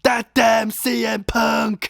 that damn CM Punk!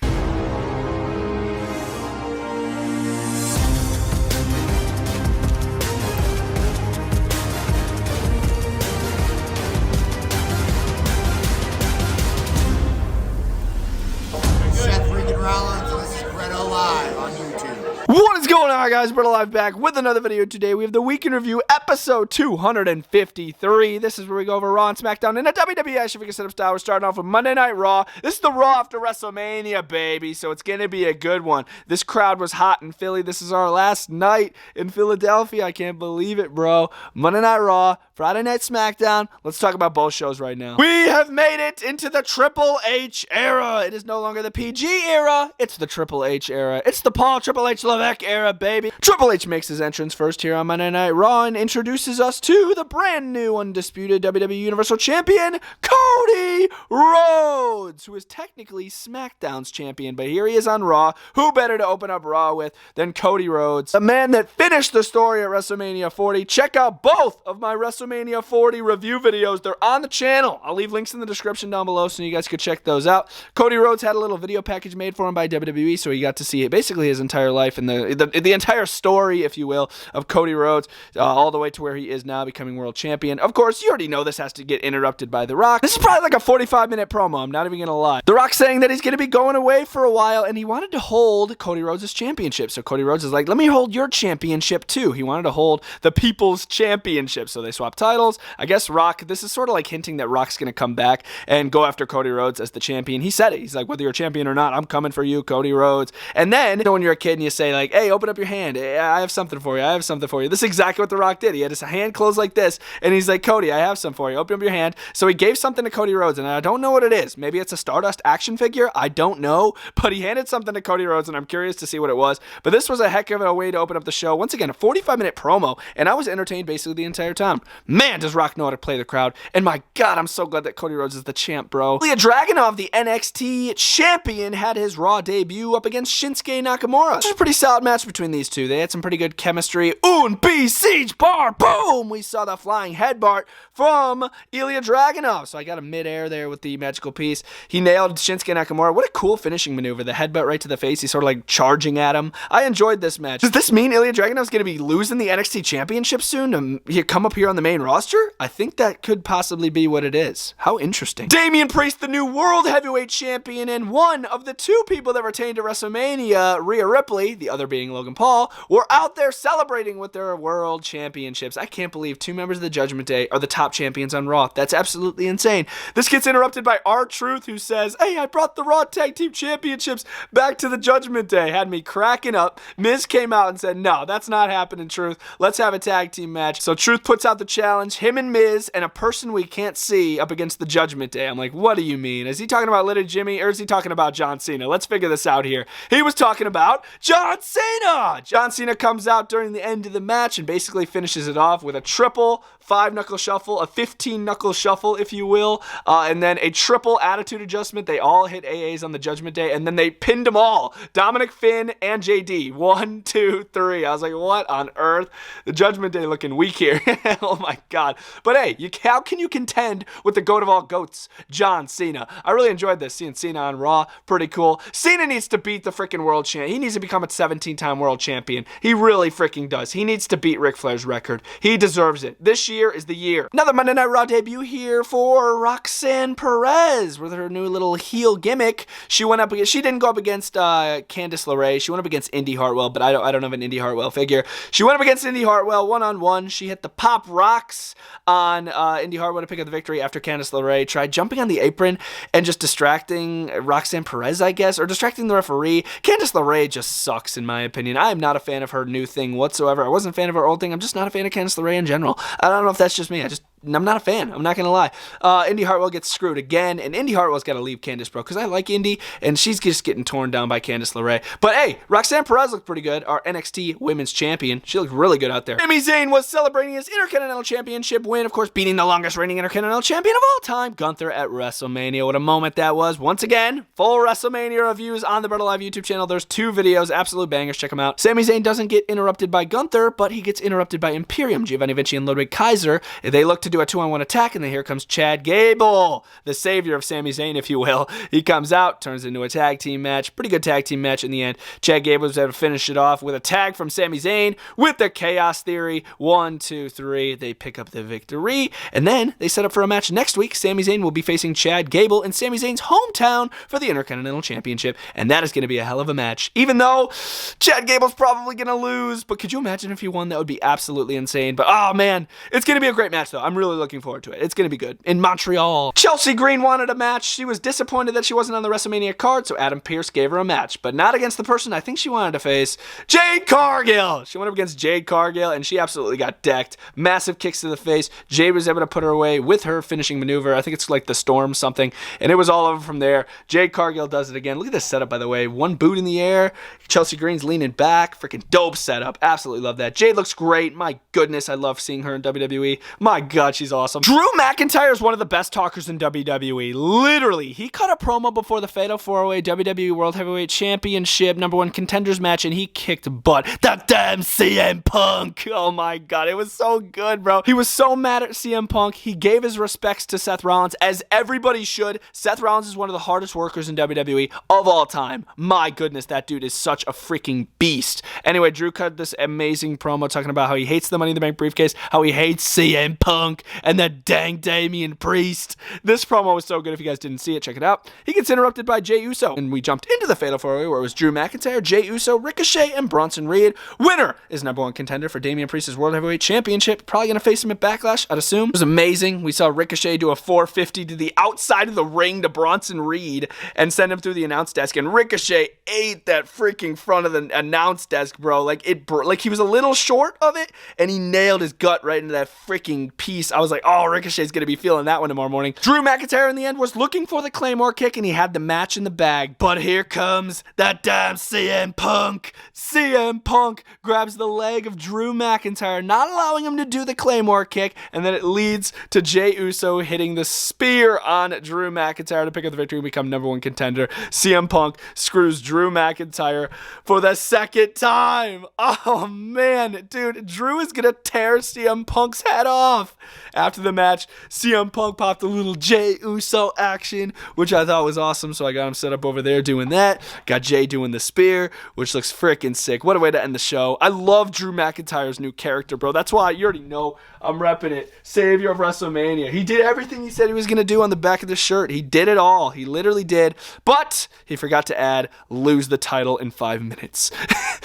Rollins, and this is Bretto Live on YouTube. What is going on, guys? Bretto Live back with another video today. We have the Week in Review, episode 253. This is where we go over Raw and Smackdown in a WWE action figure setup style. We're starting off with Monday Night Raw. This is the Raw after WrestleMania, baby, so it's going to be a good one. This crowd was hot in Philly. This is our last night in Philadelphia. I can't believe it, bro. Monday Night Raw, Friday Night Smackdown. Let's talk about both shows right now. We have made it into the Triple H era. It is no longer the PG era. It's the Triple H era. It's the Paul Triple H Levesque era, baby. Triple H makes his entrance first here on Monday Night Raw and introduces us to the brand new undisputed WWE Universal Champion, Cody Rhodes, who is technically SmackDown's champion, but here he is on Raw. Who better to open up Raw with than Cody Rhodes, the man that finished the story at WrestleMania 40. Check out both of my WrestleMania 40 review videos. They're on the channel. I'll leave links in the description down below so you guys could check those out. Cody Rhodes had a little video package made for him by WWE, so he got to see basically his entire life and the entire story, if you will, of Cody Rhodes, all the way to where he is now, becoming world champion. Of course, you already know this has to get interrupted by The Rock. This is probably like a 45-minute promo, I'm not even gonna lie. The Rock saying that he's gonna be going away for a while, and he wanted to hold Cody Rhodes' championship. So Cody Rhodes is like, let me hold your championship too. He wanted to hold the People's Championship, so they swapped titles. I guess Rock, this is sort of like hinting that Rock's gonna come back and go after Cody Rhodes as the champion. He said it. He's like, whether you're a champion or not, I'm coming for you, Cody Rhodes. And then, when you're a kid and you say like, hey, open up your hand. I have something for you. I have something for you. This is exactly what The Rock did. He had his hand closed like this, and he's like, Cody, I have something for you. Open up your hand. So he gave something to Cody Rhodes, and I don't know what it is. Maybe it's a Stardust action figure. I don't know. But he handed something to Cody Rhodes, and I'm curious to see what it was. But this was a heck of a way to open up the show. Once again, a 45-minute promo, and I was entertained basically the entire time. Man, does Rock know how to play the crowd. And my God, I'm so glad that Cody Rhodes is the champ, bro. Ilya Dragunov, the NXT champion, had his Raw debut up against Shinsuke Nakamura. This was a pretty solid match between these two. They had some pretty good chemistry. Siege bar, boom! We saw the flying headbutt from Ilya Dragunov. So I got a midair there with the magical piece. He nailed Shinsuke Nakamura. What a cool finishing maneuver. The headbutt right to the face. He's sort of like charging at him. I enjoyed this match. Does this mean Ilya Dragunov's going to be losing the NXT championship soon to come up here on the main roster? I think that could possibly be what it is. How interesting. Damian Priest, the new world heavyweight champion, and one of the two people that retained at WrestleMania, Rhea Ripley, the other being Logan Paul, were out there celebrating with their world championships. I can't believe two members of the Judgment Day are the top champions on Raw. That's absolutely insane. This gets interrupted by R-Truth, who says, hey, I brought the Raw Tag Team Championships back to the Judgment Day. Had me cracking up. Miz came out and said, no, that's not happening, Truth. Let's have a tag team match. So Truth puts out the challenge, him and Miz and a person we can't see up against the Judgment Day. I'm like, what do you mean? Is he talking about Little Jimmy or is he talking about John Cena? Let's figure this out here. He was talking about John Cena. John Cena comes out during the end of the match and basically finishes it off with a triple 5-knuckle shuffle, a 15-knuckle shuffle, if you will, and then a triple attitude adjustment. They all hit AAs on the Judgment Day, and then they pinned them all. Dominic, Finn, and JD. 1, 2, 3. I was like, what on earth? The Judgment Day looking weak here. Oh my God. But hey, how can you contend with the GOAT of all GOATs, John Cena? I really enjoyed this, seeing Cena on Raw. Pretty cool. Cena needs to beat the freaking world champ. He needs to become a 17-time world champion. He really freaking does. He needs to beat Ric Flair's record. He deserves it. This year is the year. Another Monday Night Raw debut here for Roxanne Perez with her new little heel gimmick. She didn't go up against Candice LeRae. She went up against Indy Hartwell, but I don't have an Indy Hartwell figure. She went up against Indy Hartwell one-on-one. She hit the pop rocks on Indy Hartwell to pick up the victory after Candice LeRae tried jumping on the apron and just distracting Roxanne Perez, I guess, or distracting the referee. Candice LeRae just sucks, in my opinion. I am not a fan of her new thing whatsoever. I wasn't a fan of her old thing. I'm just not a fan of Candice LeRae in general. I don't know if that's just me. I'm not a fan. I'm not going to lie. Indy Hartwell gets screwed again, and Indy Hartwell's got to leave Candice, bro, because I like Indy, and she's just getting torn down by Candice LeRae. But hey, Roxanne Perez looked pretty good, our NXT Women's Champion. She looked really good out there. Sami Zayn was celebrating his Intercontinental Championship win, of course, beating the longest reigning Intercontinental Champion of all time, Gunther, at WrestleMania. What a moment that was. Once again, full WrestleMania reviews on the Bretto Live YouTube channel. There's 2 videos, absolute bangers. Check them out. Sami Zayn doesn't get interrupted by Gunther, but he gets interrupted by Imperium, Giovanni Vinci, and Ludwig Kaiser. They look to to do a 2-on-1 attack, and then here comes Chad Gable, the savior of Sami Zayn, if you will. He comes out, turns into a tag team match. Pretty good tag team match in the end. Chad Gable was able to finish it off with a tag from Sami Zayn with the Chaos Theory. 1, 2, 3. They pick up the victory, and then they set up for a match next week. Sami Zayn will be facing Chad Gable in Sami Zayn's hometown for the Intercontinental Championship, and that is going to be a hell of a match, even though Chad Gable's probably going to lose. But could you imagine if he won? That would be absolutely insane. But oh man, it's going to be a great match though. I'm really looking forward to it. It's going to be good. In Montreal, Chelsea Green wanted a match. She was disappointed that she wasn't on the WrestleMania card, so Adam Pearce gave her a match, but not against the person I think she wanted to face, Jade Cargill. She went up against Jade Cargill, and she absolutely got decked. Massive kicks to the face. Jade was able to put her away with her finishing maneuver. I think it's like the Storm something, and it was all over from there. Jade Cargill does it again. Look at this setup, by the way. One boot in the air. Chelsea Green's leaning back. Freaking dope setup. Absolutely love that. Jade looks great. My goodness, I love seeing her in WWE. My God, she's awesome. Drew McIntyre is one of the best talkers in WWE. Literally, he cut a promo before the Fatal 4-Way WWE World Heavyweight Championship #1 contenders match, and he kicked butt. That damn CM Punk. Oh my God, it was so good, bro. He was so mad at CM Punk. He gave his respects to Seth Rollins, as everybody should. Seth Rollins is one of the hardest workers in WWE of all time. My goodness, that dude is such a freaking beast. Anyway, Drew cut this amazing promo talking about how he hates the Money in the Bank briefcase, how he hates CM Punk, and that dang Damian Priest. This promo was so good. If you guys didn't see it, check it out. He gets interrupted by Jey Uso, and we jumped into the Fatal 4-Way where it was Drew McIntyre, Jey Uso, Ricochet, and Bronson Reed. Winner is #1 contender for Damian Priest's World Heavyweight Championship. Probably going to face him at Backlash, I'd assume. It was amazing. We saw Ricochet do a 450 to the outside of the ring to Bronson Reed and send him through the announce desk, and Ricochet ate that freaking front of the announce desk, bro. Like he was a little short of it, and he nailed his gut right into that freaking piece. I was like, oh, Ricochet's going to be feeling that one tomorrow morning. Drew McIntyre in the end was looking for the Claymore kick, and he had the match in the bag. But here comes that damn CM Punk. CM Punk grabs the leg of Drew McIntyre, not allowing him to do the Claymore kick, and then it leads to Jey Uso hitting the spear on Drew McIntyre to pick up the victory and become #1 contender. CM Punk screws Drew McIntyre for the second time. Oh man, dude, Drew is gonna tear CM Punk's head off. After the match, CM Punk popped a little Jey Uso action, which I thought was awesome, so I got him set up over there doing that. Got Jey doing the spear, which looks freaking sick. What a way to end the show. I love Drew McIntyre's new character, bro. That's why you already know I'm repping it. Savior of WrestleMania. He did everything he said he was going to do on the back of the shirt. He did it all. He literally did. But he forgot to add, lose the title in 5 minutes.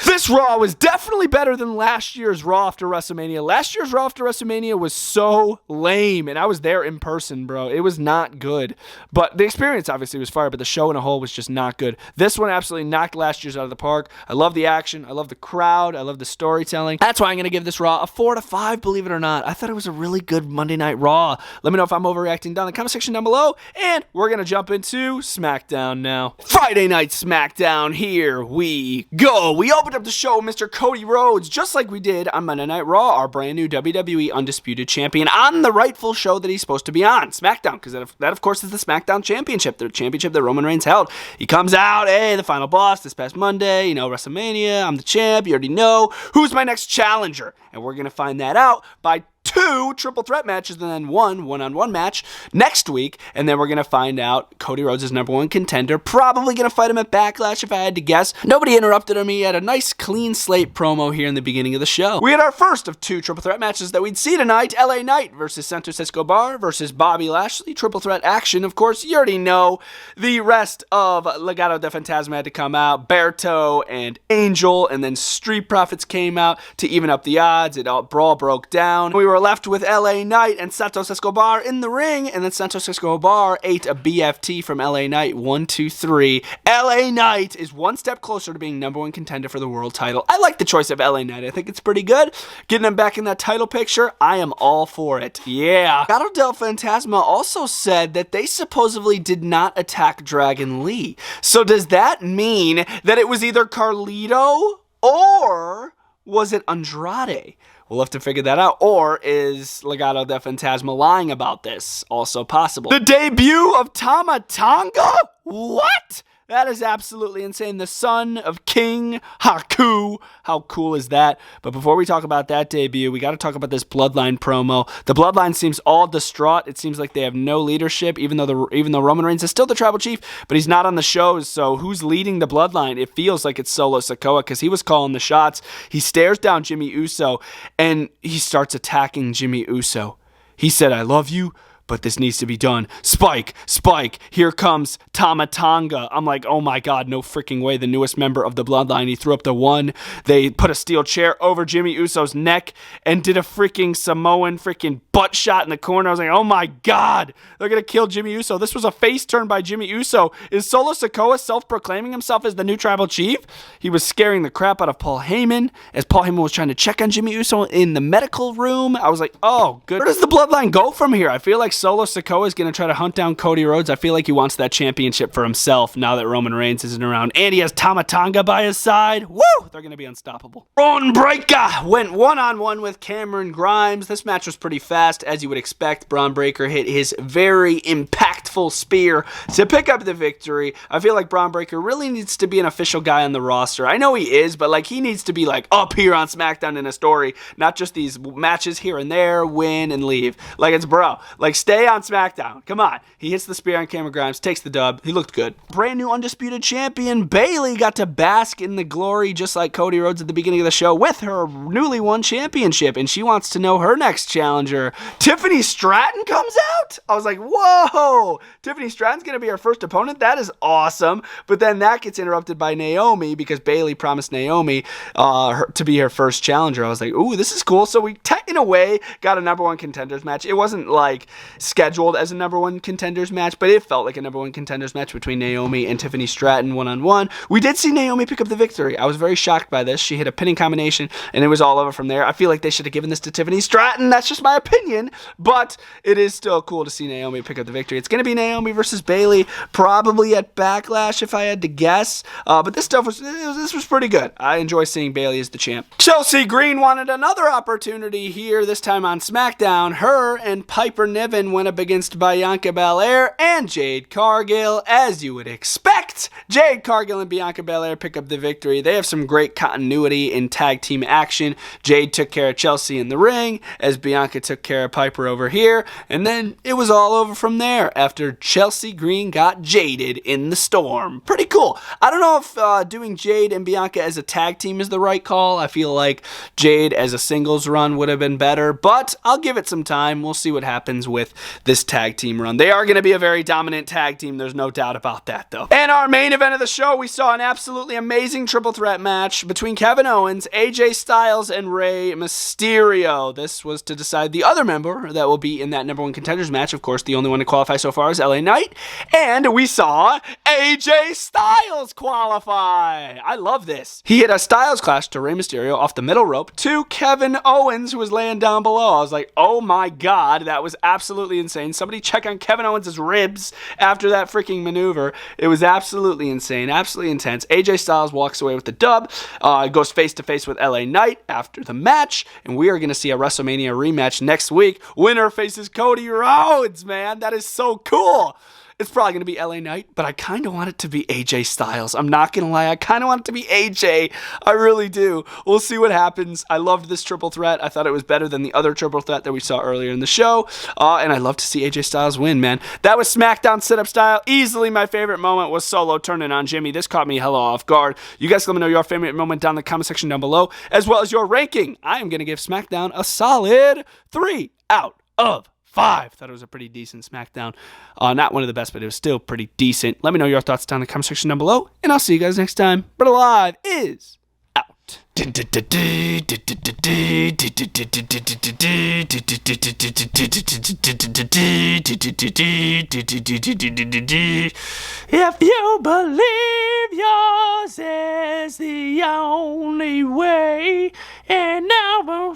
This Raw was definitely better than last year's Raw after WrestleMania. Last year's Raw after WrestleMania was so lame, and I was there in person, bro. It was not good. But the experience obviously was fire, but the show in a whole was just not good. This one absolutely knocked last year's out of the park. I love the action. I love the crowd. I love the storytelling. That's why I'm going to give this Raw a 4 out of 5, believe it or not. I thought it was a really good Monday Night Raw. Let me know if I'm overreacting down in the comment section down below, and we're going to jump into Smackdown now. Friday Night Smackdown, here we go. We opened up the show with Mr. Cody Rhodes, just like we did on Monday Night Raw, our brand new WWE Undisputed Champion, on the rightful show that he's supposed to be on, SmackDown, because that of course is the SmackDown Championship, the championship that Roman Reigns held. He comes out, hey, the final boss this past Monday, WrestleMania, I'm the champ, you already know. Who's my next challenger? And we're going to find that out by 2 triple threat matches and then one one-on-one match next week, and then we're going to find out Cody Rhodes is #1 contender, probably going to fight him at Backlash if I had to guess. Nobody interrupted him. He had a nice clean slate promo here in the beginning of the show. We had our first of 2 triple threat matches that we'd see tonight. LA Knight versus Santos Escobar versus Bobby Lashley. Triple threat action, of course, you already know. The rest of Legado del Fantasma had to come out. Bretto and Angel, and then Street Profits came out to even up the odds. It all brawl broke down. We were left with LA Knight and Santos Escobar in the ring, and then Santos Escobar ate a BFT from LA Knight. 1, 2, 3. LA Knight is one step closer to being #1 contender for the world title. I like the choice of LA Knight. I think it's pretty good. Getting him back in that title picture, I am all for it. Yeah. Legado del Fantasma also said that they supposedly did not attack Dragon Lee. So does that mean that it was either Carlito or was it Andrade? We'll have to figure that out. Or is Legado del Fantasma lying about this? Also possible. The debut of Tama Tonga? What? That is absolutely insane. The son of King Haku. How cool is that? But before we talk about that debut, we got to talk about this Bloodline promo. The Bloodline seems all distraught. It seems like they have no leadership, even though Roman Reigns is still the tribal chief, but he's not on the shows. So who's leading the Bloodline? It feels like it's Solo Sikoa because he was calling the shots. He stares down Jimmy Uso and he starts attacking Jimmy Uso. He said, "I love you, but this needs to be done. Spike, here comes Tama Tonga." I'm like, oh my God, no freaking way. The newest member of the Bloodline. He threw up the one. They put a steel chair over Jimmy Uso's neck and did a freaking Samoan freaking butt shot in the corner. I was like, oh my God, they're going to kill Jimmy Uso. This was a face turn by Jimmy Uso. Is Solo Sikoa self-proclaiming himself as the new tribal chief? He was scaring the crap out of Paul Heyman as Paul Heyman was trying to check on Jimmy Uso in the medical room. I was like, oh, good. Where does the Bloodline go from here? I feel like Solo Sikoa is going to try to hunt down Cody Rhodes. I feel like he wants that championship for himself now that Roman Reigns isn't around. And he has Tama Tonga by his side. Woo! They're going to be unstoppable. Braun Breaker went one-on-one with Cameron Grimes. This match was pretty fast, as you would expect. Braun Breaker hit his very impactful spear to pick up the victory. I feel like Braun Breaker really needs to be an official guy on the roster. I know he is, but like he needs to be like up here on SmackDown in a story, not just these matches here and there, win and leave. Like it's bro. Like stay on SmackDown. Come on. He hits the spear on Cameron Grimes, takes the dub. He looked good. Brand new undisputed champion Bayley got to bask in the glory just like Cody Rhodes at the beginning of the show with her newly won championship, and she wants to know her next challenger. Tiffany Stratton comes out. I was like, whoa, Tiffany Stratton's going to be her first opponent? That is awesome. But then that gets interrupted by Naomi because Bayley promised Naomi to be her first challenger. I was like, ooh, this is cool. So we, in a way, got a number one contenders match. It wasn't like scheduled as a number one contenders match, but it felt like a number one contenders match between Naomi and Tiffany Stratton one-on-one. We did see Naomi pick up the victory. I was very shocked by this. She hit a pinning combination, and it was all over from there. I feel like they should have given this to Tiffany Stratton. That's just my opinion, but it is still cool to see Naomi pick up the victory. It's going to be Naomi versus Bayley, probably at Backlash if I had to guess, but this was pretty good. I enjoy seeing Bayley as the champ. Chelsea Green wanted another opportunity here, this time on SmackDown. Her and Piper Niven went up against Bianca Belair and Jade Cargill. As you would expect, Jade Cargill and Bianca Belair pick up the victory. They have some great continuity in tag team action. Jade took care of Chelsea in the ring as Bianca took care of Piper over here, and then it was all over from there after Chelsea Green got jaded in the storm. Pretty cool. I don't know if doing Jade and Bianca as a tag team is the right call. I feel like Jade as a singles run would have been better, but I'll give it some time. We'll see what happens with this tag team run. They are going to be a very dominant tag team. There's no doubt about that, though. And our main event of the show, we saw an absolutely amazing triple threat match between Kevin Owens, AJ Styles, and Rey Mysterio. This was to decide the other member that will be in that number one contenders match. Of course, the only one to qualify so far is LA Knight. And we saw AJ Styles qualify. I love this. He hit a Styles Clash to Rey Mysterio off the middle rope to Kevin Owens, who was laying down below. I was like, oh my God, that was absolutely insane. Somebody check on Kevin Owens' ribs after that freaking maneuver. It was absolutely insane, absolutely intense. AJ Styles walks away with the dub, goes face to face with LA Knight after the match, and we are going to see a WrestleMania rematch next week. Winner faces Cody Rhodes, man. That is so cool. It's probably going to be LA Knight, but I kind of want it to be AJ Styles. I'm not going to lie. I kind of want it to be AJ. I really do. We'll see what happens. I loved this triple threat. I thought it was better than the other triple threat that we saw earlier in the show. And I love to see AJ Styles win, man. That was SmackDown sit-up style. Easily my favorite moment was Solo turning on Jimmy. This caught me hella off guard. You guys let me know your favorite moment down in the comment section down below, as well as your ranking. I am going to give SmackDown a solid 3 out of 5. Thought it was a pretty decent SmackDown. Not one of the best, but it was still pretty decent. Let me know your thoughts down in the comment section down below, and I'll see you guys next time. Bretto Live is out. If you believe yours is the only way, and now we'll